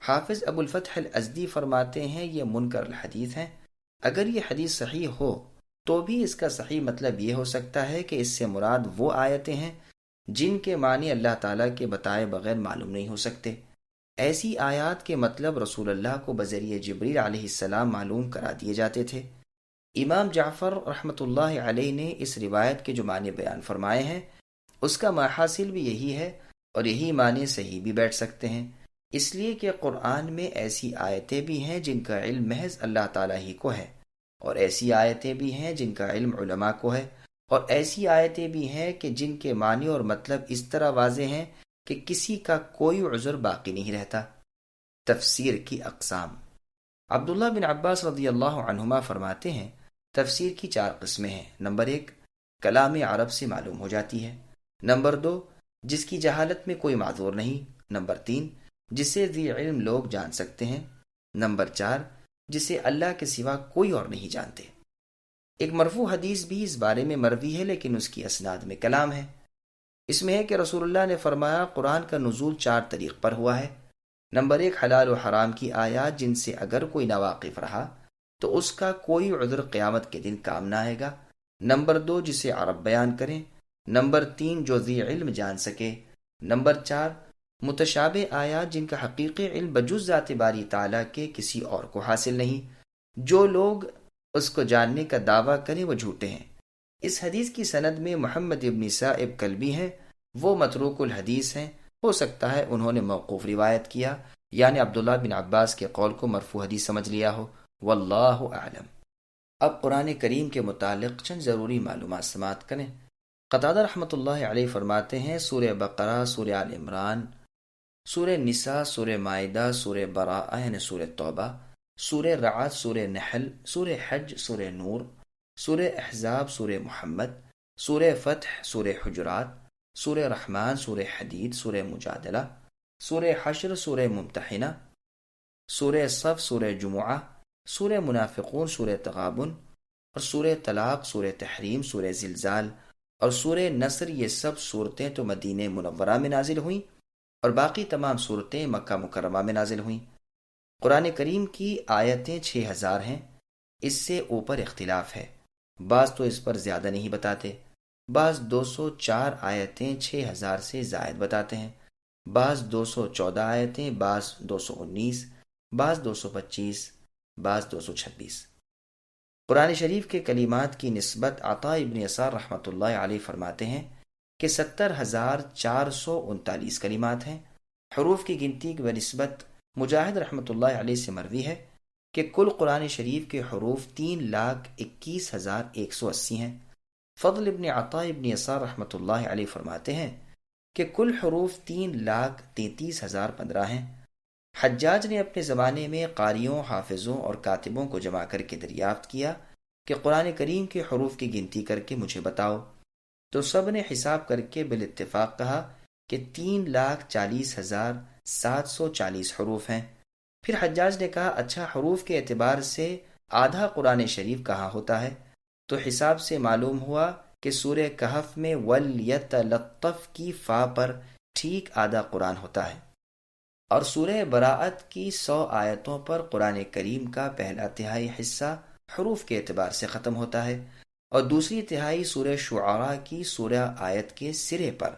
حافظ ابو الفتح الازدی فرماتے ہیں یہ منکر الحدیث ہیں۔ اگر یہ حدیث صحیح ہو تو بھی اس کا صحیح مطلب یہ ہو سکتا ہے کہ اس سے مراد وہ آیتیں ہیں جن کے معنی اللہ تعالیٰ کے بتائے بغیر معلوم نہیں ہو سکتے۔ ایسی آیات کے مطلب رسول اللہ کو بذریعہ جبریل علیہ السلام معلوم کرا دیے جاتے تھے۔ امام جعفر رحمۃ اللہ علیہ نے اس روایت کے جو معنی بیان فرمائے ہیں اس کا ماحصل بھی یہی ہے، اور یہی معنی صحیح بھی بیٹھ سکتے ہیں، اس لیے کہ قرآن میں ایسی آیتیں بھی ہیں جن کا علم محض اللہ تعالیٰ ہی کو ہے، اور ایسی آیتیں بھی ہیں جن کا علم علماء کو ہے، اور ایسی آیتیں بھی ہیں کہ جن کے معنی اور مطلب اس طرح واضح ہیں کہ کسی کا کوئی عذر باقی نہیں رہتا۔ تفسیر کی اقسام۔ عبداللہ بن عباس رضی اللہ عنہما فرماتے ہیں تفسیر کی 4 قسمیں ہیں۔ نمبر 1، کلام عرب سے معلوم ہو جاتی ہے۔ نمبر 2، جس کی جہالت میں کوئی معذور نہیں۔ نمبر 3، جسے ذی علم لوگ جان سکتے ہیں۔ نمبر 4، جسے اللہ کے سوا کوئی اور نہیں جانتے۔ ایک مرفوع حدیث بھی اس بارے میں مروی ہے لیکن اس کی اسناد میں کلام ہے۔ اس میں ہے کہ رسول اللہ نے فرمایا قرآن کا نزول 4 طریق پر ہوا ہے۔ نمبر 1، حلال و حرام کی آیات جن سے اگر کوئی ناواقف رہا تو اس کا کوئی عذر قیامت کے دن کام نہ آئے گا۔ نمبر 2، جسے عرب بیان کریں۔ نمبر 3، جو ذی علم جان سکے۔ نمبر 4، متشابہ آیات جن کا حقیقی علم بجز ذات باری تعالیٰ کے کسی اور کو حاصل نہیں، جو لوگ اس کو جاننے کا دعویٰ کریں وہ جھوٹے ہیں۔ اس حدیث کی سند میں محمد ابن صائب کلبی ہیں، وہ متروک الحدیث ہیں، ہو سکتا ہے انہوں نے موقوف روایت کیا، یعنی عبداللہ بن عباس کے قول کو مرفوع حدیث سمجھ لیا ہو، واللہ اعلم۔ اب قرآن کریم کے متعلق چند ضروری معلومات سماعت کریں۔ قتادہ رحمۃ اللہ علیہ فرماتے ہیں سورہ بقرہ، سورہ آل عمران، سورہ نساء، سورہ مائدہ، سورہ براءہ یعنی سورہ توبہ، سورہ رعد، سورہ نحل، سورہ حج، سورہ نور، سورہ احزاب، سورہ محمد، سورہ فتح، سورہ حجرات، سورہ رحمان، سورہ حدید، سورہ مجادلہ، سورہ حشر، سورہ ممتحنہ، سورہ صف، سورہ جمعہ، سورہ منافقون، سورہ تغابن، اور سورہ طلاق، سورہ تحریم، سورہ زلزال اور سورہ نصر، یہ سب صورتیں تو مدینہ منورہ میں نازل ہوئیں اور باقی تمام صورتیں مکہ مکرمہ میں نازل ہوئیں۔ قرآن کریم کی آیتیں 6000 ہیں، اس سے اوپر اختلاف ہے، بعض تو اس پر زیادہ نہیں بتاتے، بعض 204 آیتیں 6000 سے زائد بتاتے ہیں، بعض 214 آیتیں، بعض 219، بعض 225، بعض 226۔ قرآن شریف کے کلمات کی نسبت عطا ابن یسار رحمۃ اللہ علیہ فرماتے ہیں کہ 70439 کلمات ہیں۔ حروف کی گنتی کی بنسبت مجاہد رحمۃ اللہ علیہ سے مروی ہے کہ کل قرآن شریف کے حروف 3,21,180 ہیں۔ فضل ابن عطا ابن یسار رحمۃ اللہ علیہ فرماتے ہیں کہ کل حروف 3,33,015 ہیں۔ حجاج نے اپنے زمانے میں قاریوں، حافظوں اور کاتبوں کو جمع کر کے دریافت کیا کہ قرآن کریم کے حروف کی گنتی کر کے مجھے بتاؤ، تو سب نے حساب کر کے بالاتفاق کہا کہ 3,40,740 حروف ہیں۔ پھر حجاج نے کہا اچھا حروف کے اعتبار سے آدھا قرآن شریف کہاں ہوتا ہے؟ تو حساب سے معلوم ہوا کہ سورہ کہف میں وَلْيَتَلَطَّفْ کی فا پر ٹھیک آدھا قرآن ہوتا ہے، اور سورہ براءت کی 100 آیتوں پر قرآن کریم کا پہلا تہائی حصہ حروف کے اعتبار سے ختم ہوتا ہے، اور دوسری تہائی سورہ شعراء کی 16 آیت کے سرے پر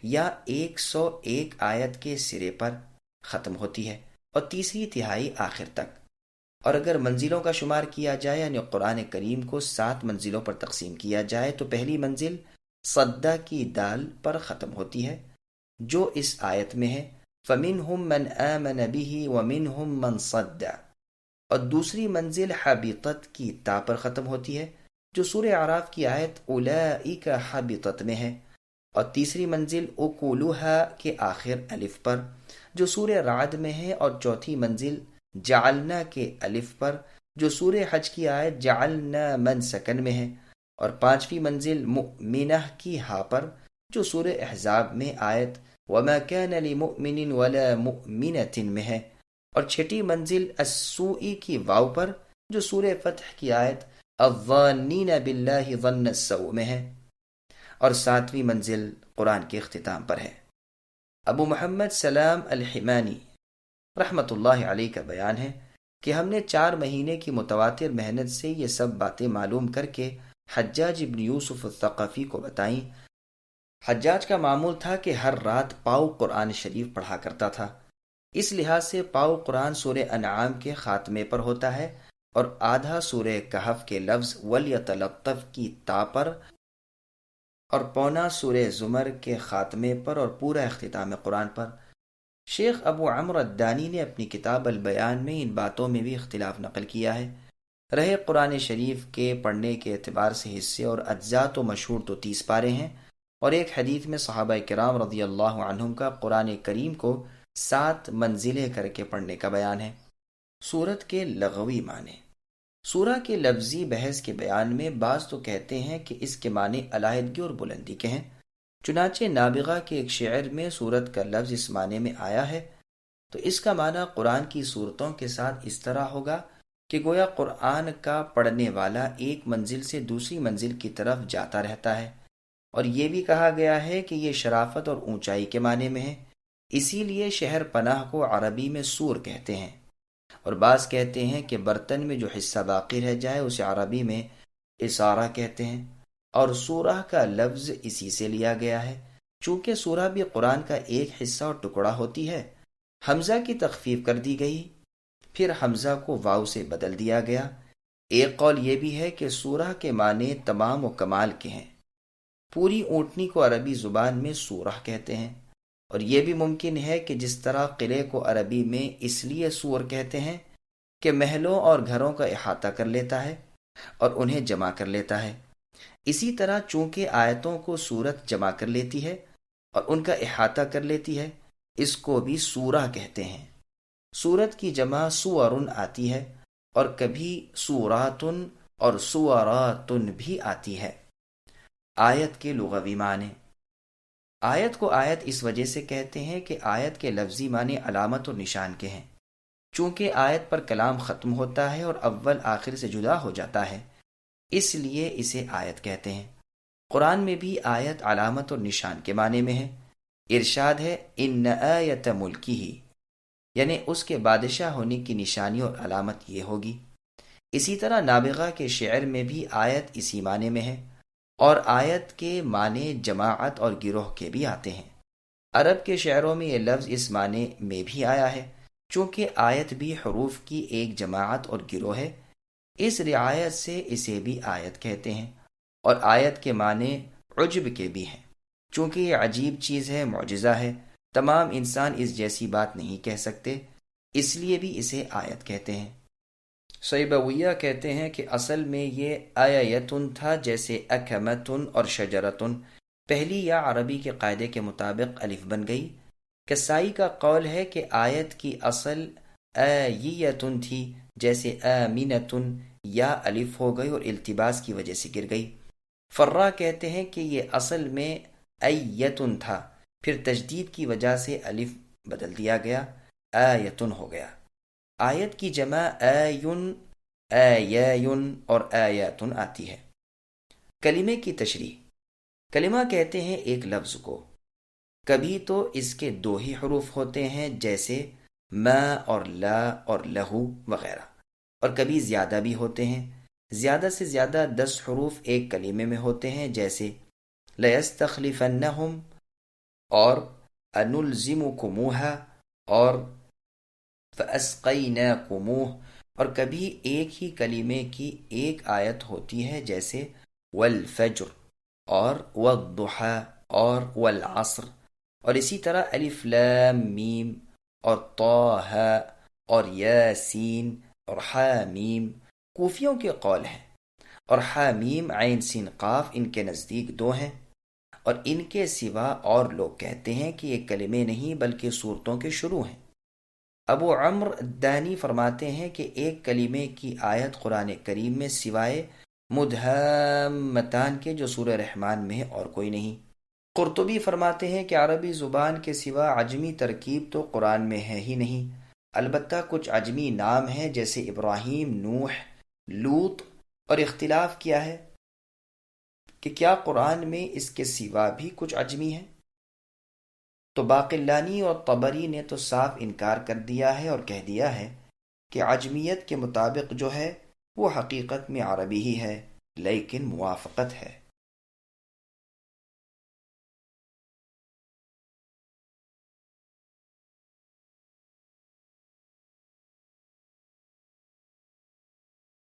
یا 101 آیت کے سرے پر ختم ہوتی ہے، اور تیسری تہائی آخر تک۔ اور اگر منزلوں کا شمار کیا جائے یعنی قرآن کریم کو 7 منزلوں پر تقسیم کیا جائے تو پہلی منزل صدہ کی دال پر ختم ہوتی ہے جو اس آیت میں ہے فَمِنْهُمْ مَنْ آمَنَ بِهِ وَمِنْهُمْ مَنْ صَدَّ، اور دوسری منزل حبیطت کی تا پر ختم ہوتی ہے جو سورہ اعراف کی آیت اولئک حبطت میں ہے، اور تیسری منزل اکولوہا کے آخر الف پر جو سورہ رعد میں ہے، اور چوتھی منزل جعلنا کے الف پر جو سورہ حج کی آیت جعلنا من سکن میں ہے، اور پانچویں منزل مؤمنہ کی ہا پر جو سورہ احزاب میں آیت وَمَا كَانَ لِمُؤْمِنٍ وَلَا مُؤْمِنَةٍ میں ہے، اور چھٹی منزل السوء کی واو پر جو سورہ فتح کی آیت الظانین باللہ ظن السوء میں ہے، اور ساتویں منزل قرآن کے اختتام پر ہے۔ ابو محمد سلام الحمانی رحمۃ اللہ علیہ کا بیان ہے کہ ہم نے 4 مہینے کی متواتر محنت سے یہ سب باتیں معلوم کر کے حجاج ابن یوسف الثقفی کو بتائیں۔ حجاج کا معمول تھا کہ ہر رات پاؤ قرآن شریف پڑھا کرتا تھا، اس لحاظ سے پاؤ قرآن سورہ انعام کے خاتمے پر ہوتا ہے اور آدھا سورہ کہف کے لفظ وَلْيَتَلَطَّفْ کی تا پر اور پونا سورہ زمر کے خاتمے پر اور پورا اختتام قرآن پر۔ شیخ ابو عمرو الدانی نے اپنی کتاب البیان میں ان باتوں میں بھی اختلاف نقل کیا ہے۔ رہے قرآن شریف کے پڑھنے کے اعتبار سے حصے اور اجزاء تو مشہور تو 30 پارے ہیں، اور ایک حدیث میں صحابہ کرام رضی اللہ عنہم کا قرآن کریم کو 7 منزلیں کر کے پڑھنے کا بیان ہے۔ سورت کے لغوی معنی۔ سورہ کے لفظی بحث کے بیان میں بعض تو کہتے ہیں کہ اس کے معنی علیحدگی اور بلندی کے ہیں، چنانچہ نابغہ کے ایک شعر میں سورت کا لفظ اس معنی میں آیا ہے، تو اس کا معنی قرآن کی صورتوں کے ساتھ اس طرح ہوگا کہ گویا قرآن کا پڑھنے والا ایک منزل سے دوسری منزل کی طرف جاتا رہتا ہے، اور یہ بھی کہا گیا ہے کہ یہ شرافت اور اونچائی کے معنی میں ہے، اسی لیے شہر پناہ کو عربی میں سور کہتے ہیں، اور بعض کہتے ہیں کہ برتن میں جو حصہ باقی رہ جائے اسے عربی میں اسارہ کہتے ہیں، اور سورہ کا لفظ اسی سے لیا گیا ہے، چونکہ سورہ بھی قرآن کا ایک حصہ اور ٹکڑا ہوتی ہے۔ حمزہ کی تخفیف کر دی گئی، پھر حمزہ کو واو سے بدل دیا گیا۔ ایک قول یہ بھی ہے کہ سورہ کے معنی تمام و کمال کے ہیں، پوری اونٹنی کو عربی زبان میں سورہ کہتے ہیں، اور یہ بھی ممکن ہے کہ جس طرح قلعے کو عربی میں اس لیے سور کہتے ہیں کہ محلوں اور گھروں کا احاطہ کر لیتا ہے اور انہیں جمع کر لیتا ہے، اسی طرح چونکہ آیتوں کو سورت جمع کر لیتی ہے اور ان کا احاطہ کر لیتی ہے، اس کو بھی سورہ کہتے ہیں۔ سورت کی جمع سورن آتی ہے، اور کبھی سوراتن اور سوراتن بھی آتی ہے۔ آیت کے لغوی معنی۔ آیت کو آیت اس وجہ سے کہتے ہیں کہ آیت کے لفظی معنی علامت اور نشان کے ہیں، چونکہ آیت پر کلام ختم ہوتا ہے اور اول آخر سے جدا ہو جاتا ہے، اس لیے اسے آیت کہتے ہیں۔ قرآن میں بھی آیت علامت اور نشان کے معنی میں ہے۔ ارشاد ہے ان آیت ملکی ہی، یعنی اس کے بادشاہ ہونے کی نشانی اور علامت یہ ہوگی۔ اسی طرح نابغہ کے شعر میں بھی آیت اسی معنی میں ہے، اور آیت کے معنی جماعت اور گروہ کے بھی آتے ہیں۔ عرب کے شعروں میں یہ لفظ اس معنی میں بھی آیا ہے، چونکہ آیت بھی حروف کی ایک جماعت اور گروہ ہے، اس رعایت سے اسے بھی آیت کہتے ہیں۔ اور آیت کے معنی عجب کے بھی ہیں، چونکہ یہ عجیب چیز ہے، معجزہ ہے، تمام انسان اس جیسی بات نہیں کہہ سکتے، اس لیے بھی اسے آیت کہتے ہیں۔ سیبویہ کہتے ہیں کہ اصل میں یہ آیتن تھا، جیسے اکمتن اور شجرتن، پہلی یا عربی کے قاعدے کے مطابق الف بن گئی۔ کسائی کا قول ہے کہ آیت کی اصل آیتن تھی، جیسے آمینتن، یا الف ہو گئی اور التباس کی وجہ سے گر گئی۔ فرا کہتے ہیں کہ یہ اصل میں ایتن تھا، پھر تجدید کی وجہ سے الف بدل دیا گیا، آیتن ہو گیا۔ آیت کی جمع آیون، آیاون اور آیاتن آتی ہے۔ کلمے کی تشریح۔ کلمہ کہتے ہیں ایک لفظ کو، کبھی تو اس کے 2 ہی حروف ہوتے ہیں جیسے ما اور لا اور لہو وغیرہ، اور کبھی زیادہ بھی ہوتے ہیں، زیادہ سے زیادہ 10 حروف ایک کلمے میں ہوتے ہیں، جیسے لَيَسْتَخْلِفَنَّهُمْ اور أَنُلْزِمُكُمُوهَا اور فَأَسْقَيْنَاكُمُوهُ، اور کبھی ایک ہی کلمے کی ایک آیت ہوتی ہے، جیسے والفجر اور والضحى اور والعصر، اور اسی طرح الف لام میم اور طه اور یاسین اور حامیم کوفیوں کے قول ہیں، اور حامیم عین سین قاف ان کے نزدیک 2 ہیں، اور ان کے سوا اور لوگ کہتے ہیں کہ یہ کلمے نہیں بلکہ صورتوں کے شروع ہیں۔ ابو عمرو الدانی فرماتے ہیں کہ ایک کلمے کی آیت قرآن کریم میں سوائے مدھامتان کے جو سورہ رحمان میں ہے اور کوئی نہیں۔ قرطبی فرماتے ہیں کہ عربی زبان کے سوا عجمی ترکیب تو قرآن میں ہے ہی نہیں، البتہ کچھ عجمی نام ہیں جیسے ابراہیم، نوح، لوط، اور اختلاف کیا ہے کہ کیا قرآن میں اس کے سوا بھی کچھ عجمی ہے۔ تو باقلانی اور طبری نے تو صاف انکار کر دیا ہے اور کہہ دیا ہے کہ عجمیت کے مطابق جو ہے وہ حقیقت میں عربی ہی ہے، لیکن موافقت ہے۔